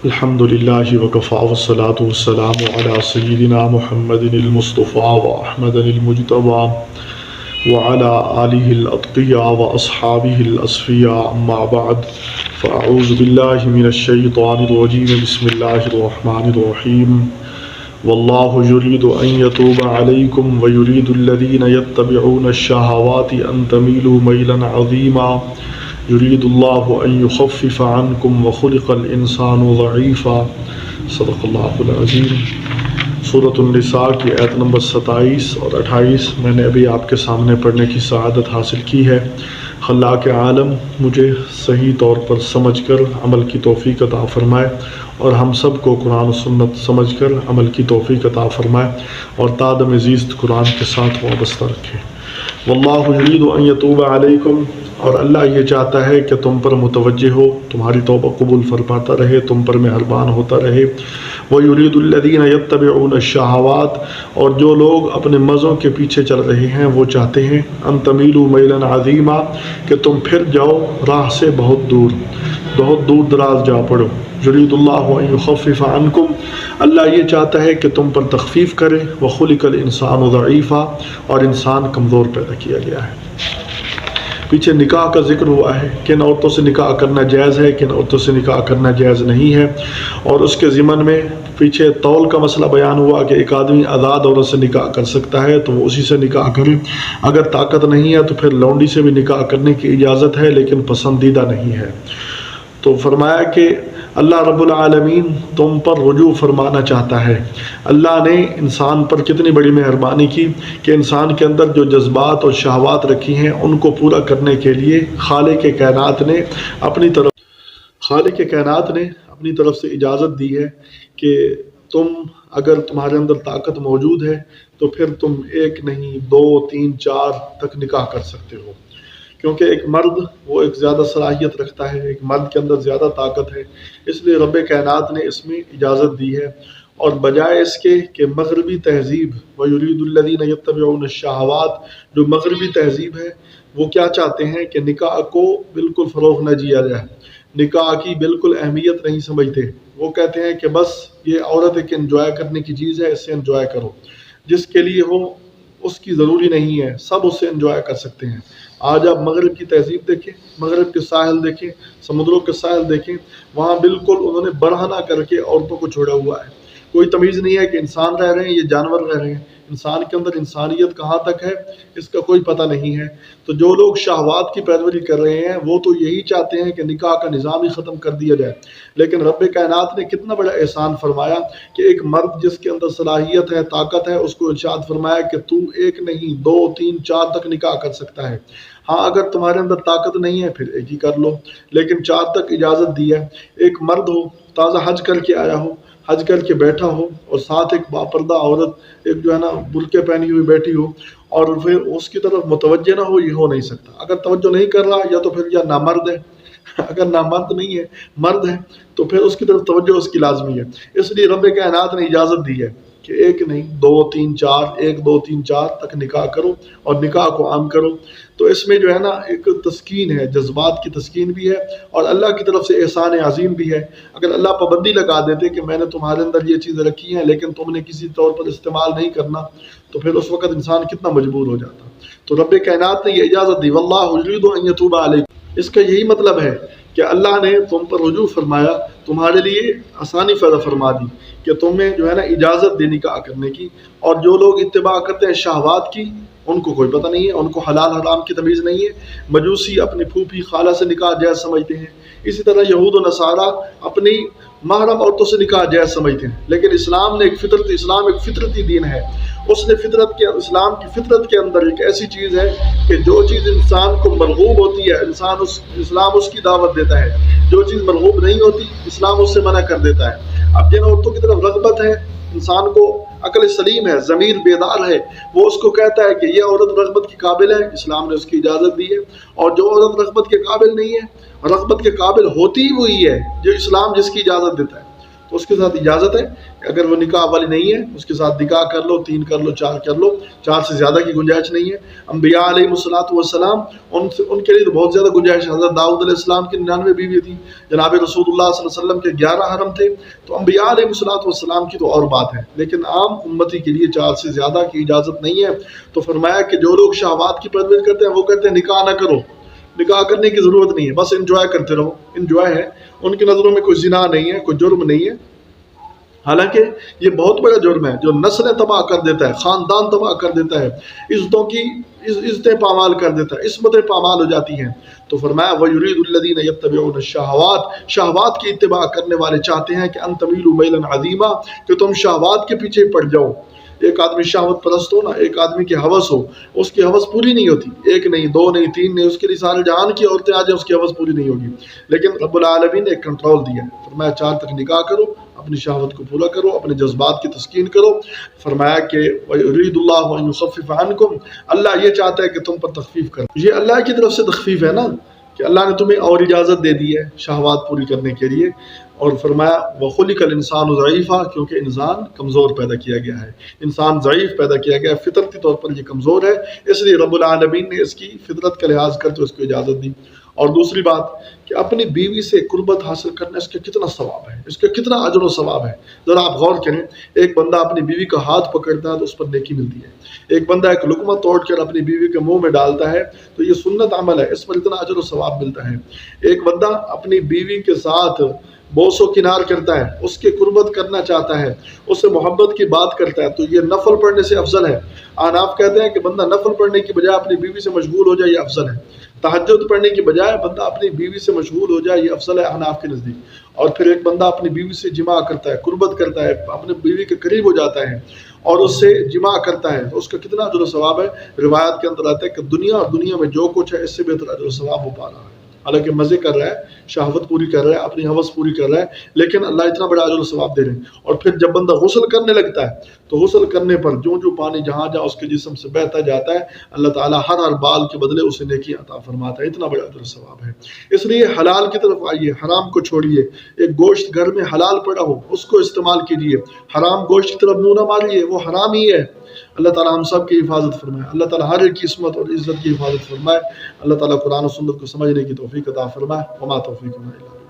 الحمد لله وكفى والصلاة والسلام على سيدنا محمد المصطفى وأحمد المجتبى وعلى آله الأتقياء وأصحابه الأصفياء أما بعد فأعوذ بالله من الشيطان الرجيم بسم الله الرحمن الرحيم والله يريد أن يتوب عليكم ويريد الذين يتبعون الشهوات أن تميلوا ميلا عظيما يريد الله أن يخفف عنكم وخلق الإنسان ضعيفا صدق اللہ العظیم۔ سورۃ النساء کی آیت نمبر 27 اور 28 میں نے ابھی آپ کے سامنے پڑھنے کی سعادت حاصل کی ہے۔ خلاق عالم مجھے صحیح طور پر سمجھ کر عمل کی توفیق عطا فرمائے اور ہم سب کو قرآن و سنت سمجھ کر عمل کی توفیق عطا فرمائے اور تادم زیست قرآن کے ساتھ وابستہ رکھے۔ واللہ یرید ان یتوب علیکم، اور اللہ یہ چاہتا ہے کہ تم پر متوجہ ہو، تمہاری توبہ قبول فرماتا رہے، تم پر مہربان ہوتا رہے۔ وَيُرِيدُ الَّذِينَ يَتَّبِعُونَ الشَّهَوَاتِ، اور جو لوگ اپنے مزوں کے پیچھے چل رہے ہیں وہ چاہتے ہیں ان تمیلوا میلا عظیما، کہ تم پھر جاؤ راہ سے بہت دور دراز جا پڑو۔ یرید اللہ ان یخفف عنکم، اللہ یہ چاہتا ہے کہ تم پر تخفیف کرے۔ وخلق الانسان ضعیفا، اور انسان کمزور پیدا کیا گیا ہے۔ پیچھے نکاح کا ذکر ہوا ہے، کن عورتوں سے نکاح کرنا جائز ہے، کن عورتوں سے نکاح کرنا جائز نہیں ہے، اور اس کے ضمن میں پیچھے طول کا مسئلہ بیان ہوا کہ ایک آدمی آزاد عورت سے نکاح کر سکتا ہے تو وہ اسی سے نکاح کرے، اگر طاقت نہیں ہے تو پھر لونڈی سے بھی نکاح کرنے کی اجازت ہے لیکن پسندیدہ نہیں ہے۔ تو فرمایا کہ اللہ رب العالمین تم پر رجوع فرمانا چاہتا ہے۔ اللہ نے انسان پر کتنی بڑی مہربانی کی کہ انسان کے اندر جو جذبات اور شہوات رکھی ہیں ان کو پورا کرنے کے لیے خالق کائنات نے اپنی طرف سے اجازت دی ہے کہ تم اگر تمہارے اندر طاقت موجود ہے تو پھر تم ایک نہیں، 2، 3، 4 تک نکاح کر سکتے ہو، کیونکہ ایک مرد وہ ایک زیادہ صلاحیت رکھتا ہے، ایک مرد کے اندر زیادہ طاقت ہے، اس لیے رب کائنات نے اس میں اجازت دی ہے۔ اور بجائے اس کے کہ مغربی تہذیب وَيُرِيدُ الَّذِينَ يَتَّبِعُونَ الشَّهَوَاتِ، جو مغربی تہذیب ہے وہ کیا چاہتے ہیں کہ نکاح کو بالکل فروغ نہ دیا جائے، نکاح کی بالکل اہمیت نہیں سمجھتے۔ وہ کہتے ہیں کہ بس یہ عورت ایک انجوائے کرنے کی چیز ہے، اس سے انجوائے کرو، جس کے لیے ہو اس کی ضروری نہیں ہے، سب اس سے انجوائے کر سکتے ہیں۔ آج آپ مغرب کی تہذیب دیکھیں، مغرب کے ساحل دیکھیں، سمندروں کے ساحل دیکھیں، وہاں بالکل انہوں نے برہنہ کر کے عورتوں کو چھوڑا ہوا ہے۔ کوئی تمیز نہیں ہے کہ انسان رہ رہے ہیں یا جانور رہ رہے ہیں، انسان کے اندر انسانیت کہاں تک ہے اس کا کوئی پتہ نہیں ہے۔ تو جو لوگ شہوات کی پیروی کر رہے ہیں وہ تو یہی چاہتے ہیں کہ نکاح کا نظام ہی ختم کر دیا جائے، لیکن رب کائنات نے کتنا بڑا احسان فرمایا کہ ایک مرد جس کے اندر صلاحیت ہے، طاقت ہے، اس کو ارشاد فرمایا کہ تو ایک نہیں، 2، 3، 4 تک نکاح کر سکتا ہے۔ ہاں اگر تمہارے اندر طاقت نہیں ہے پھر ایک ہی کر لو، لیکن 4 تک اجازت دی ہے۔ ایک مرد ہو، تازہ حج کر کے آیا ہو، حج کر کے بیٹھا ہو، اور ساتھ ایک باپردہ عورت ایک جو ہے نا برقعے پہنی ہوئی بیٹھی ہو، اور پھر اس کی طرف متوجہ نہ ہو، یہ ہو نہیں سکتا۔ اگر توجہ نہیں کر رہا یا تو پھر یا نامرد ہے، اگر نامرد نہیں ہے مرد ہے تو پھر اس کی طرف توجہ اس کی لازمی ہے۔ اس لیے رب کائنات نے اجازت دی ہے کہ ایک نہیں، 2، 3، 4، 1، 2، 3، 4 تک نکاح کرو اور نکاح کو عام کرو۔ تو اس میں جو ہے نا ایک تسکین ہے، جذبات کی تسکین بھی ہے، اور اللہ کی طرف سے احسان عظیم بھی ہے۔ اگر اللہ پابندی لگا دیتے کہ میں نے تمہارے اندر یہ چیزیں رکھی ہیں لیکن تم نے کسی طور پر استعمال نہیں کرنا، تو پھر اس وقت انسان کتنا مجبور ہو جاتا۔ تو رب کائنات نے یہ اجازت دی، واللہ یرید ان یتوب علیکم۔ اس کا یہی مطلب ہے کہ اللہ نے تم پر رجوع فرمایا، تمہارے لیے آسانی پیدا فرما دی کہ تمہیں جو ہے نا اجازت دی نکاح کرنے کی۔ اور جو لوگ اتباع کرتے ہیں شہوات کی ان کو کوئی پتہ نہیں ہے، ان کو حلال حرام کی تمیز نہیں ہے۔ مجوسی اپنی پھوپھی خالہ سے نکاح جائز سمجھتے ہیں، اسی طرح یہود و نصارہ اپنی محرم عورتوں سے نکاح جائز سمجھتے ہیں، لیکن اسلام نے اسلام ایک فطرتی دین ہے۔ اس نے اسلام کی فطرت کے اندر ایک ایسی چیز ہے کہ جو چیز انسان کو مرغوب ہوتی ہے اسلام اس کی دعوت دیتا ہے، جو چیز مرغوب نہیں ہوتی اسلام اس سے منع کر دیتا ہے۔ اب جن عورتوں کی طرف رغبت ہے، انسان کو عقل سلیم ہے، ضمیر بیدار ہے، وہ اس کو کہتا ہے کہ یہ عورت رغبت کی قابل ہے، اسلام نے اس کی اجازت دی ہے۔ اور جو عورت رغبت کے قابل نہیں ہے، رغبت کے قابل ہوتی ہی وہی ہے جو اسلام جس کی اجازت دیتا ہے۔ اس کے ساتھ اجازت ہے کہ اگر وہ نکاح والی نہیں ہے اس کے ساتھ نکاح کر لو، 3 کر لو، 4 کر لو، 4 سے زیادہ کی گنجائش نہیں ہے۔ انبیاء علیہ السلام ان کے لیے تو بہت زیادہ گنجائش ہے۔ حضرت داؤد علیہ السلام کی 99 بیوی تھی، جناب رسول اللہ صلی اللہ علیہ وسلم کے 11 حرم تھے، تو انبیاء علیہ السلام کی تو اور بات ہے، لیکن عام امتی کے لیے 4 سے زیادہ کی اجازت نہیں ہے۔ تو فرمایا کہ جو لوگ شہوات کی پرورش کرتے ہیں وہ کہتے ہیں نکاح نہ کرو، نکاح کرنے کی ضرورت نہیں ہے، بس انجوائے کرتے رہو۔ انجوائے ہے، ان کی نظروں میں کوئی زنا نہیں ہے، کوئی جرم نہیں ہے، حالانکہ یہ بہت بڑا جرم ہے جو نسلیں تباہ کر دیتا ہے، خاندان تباہ کر دیتا ہے، عزتوں کی عزتیں پامال کر دیتا ہے، عصمتیں پامال ہو جاتی ہیں۔ تو فرمایا وَيُرِيدُ الَّذِينَ يَتَّبِعُونَ الشَّهَوَاتِ، شہوات کی اتباع کرنے والے چاہتے ہیں کہ أَن تَمِيلُوا مَيْلًا عَظِيمًا، کہ تم شہوات کے پیچھے پڑ جاؤ۔ ایک آدمی شہوت پرست ہو نا، ایک آدمی کی ہوس ہو، اس کی ہوس پوری نہیں ہوتی، 1 نہیں، 2 نہیں، 3 نہیں، اس کے لیے سارے جہان کی عورتیں آ جائیں اس کی ہوس پوری نہیں ہوگی۔ لیکن رب العالمین نے ایک کنٹرول دیا ہے، فرمایا 4 تک نکاح کرو، اپنی شہوت کو پورا کرو، اپنے جذبات کی تسکین کرو۔ فرمایا کہ وَيُرِيدُ اللَّهُ أَن يُخَفِّفَ عَنكُمْ، اللہ یہ چاہتا ہے کہ تم پر تخفیف کرو۔ یہ اللہ کی طرف سے تخفیف ہے نا، کہ اللہ نے تمہیں اور اجازت دے دی ہے شہوات پوری کرنے کے لیے۔ اور فرمایا وَخُلِقَ الْإِنسَانُ ضَعِيفًا، کیونکہ انسان کمزور پیدا کیا گیا ہے، انسان ضعیف پیدا کیا گیا ہے، فطرتی طور پر یہ کمزور ہے، اس لیے رب العالمین نے اس کی فطرت کا لحاظ کرتے اس کو اجازت دی۔ اور دوسری بات کہ اپنی بیوی سے قربت حاصل کرنا، اس کا کتنا ثواب ہے، اس کا کتنا اجر و ثواب ہے، ذرا آپ غور کریں۔ ایک بندہ اپنی بیوی کا ہاتھ پکڑتا ہے تو اس پر نیکی ملتی ہے، ایک بندہ ایک لقمہ توڑ کر اپنی بیوی کے منہ میں ڈالتا ہے تو یہ سنت عمل ہے، اس پر اتنا اجر و ثواب ملتا ہے۔ ایک بندہ اپنی بیوی کے ساتھ بوس و کنار کرتا ہے، اس کی قربت کرنا چاہتا ہے، اس سے محبت کی بات کرتا ہے، تو یہ نفل پڑھنے سے افضل ہے۔ آپ کہتے ہیں کہ بندہ نفل پڑھنے کی بجائے اپنی بیوی سے مشغول ہو جائے، یہ افضل ہے۔ تہجد پڑھنے کی بجائے بندہ اپنی بیوی سے مشغول ہو جائے، یہ افضل ہے حناف کے نزدیک۔ اور پھر ایک بندہ اپنی بیوی سے جماع کرتا ہے، قربت کرتا ہے، اپنی بیوی کے قریب ہو جاتا ہے اور اس سے جماع کرتا ہے، تو اس کا کتنا اجر و ثواب ہے۔ روایت کے اندر آتا ہے کہ دنیا اور دنیا میں جو کچھ ہے اس سے بہتر اجر و ثواب وہ پا رہا ہے۔ حالانکہ مزے کر رہا ہے، شہوت پوری کر رہا ہے، اپنی ہوس پوری کر رہا ہے، لیکن اللہ اتنا بڑا اجر و ثواب دے رہے ہیں۔ اور پھر جب بندہ غسل کرنے لگتا ہے تو غسل کرنے پر جو پانی جہاں جہاں اس کے جسم سے بہتا جاتا ہے، اللہ تعالیٰ ہر بال کے بدلے اسے نیکی عطا فرماتا ہے، اتنا بڑا اجر و ثواب ہے۔ اس لیے حلال کی طرف آئیے، حرام کو چھوڑیے۔ ایک گوشت گھر میں حلال پڑا ہو اس کو استعمال کیجیے، حرام گوشت کی طرف منہ نہ ماریے، وہ حرام ہی ہے۔ اللہ تعالیٰ ہم سب کی حفاظت فرمائے، اللہ تعالیٰ ہر ایک کی عصمت اور عزت کی حفاظت فرمائے، اللہ تعالیٰ قرآن و سنت کو سمجھنے کی توفیق عطا فرمائے۔ وما توفیقنا الا باللہ۔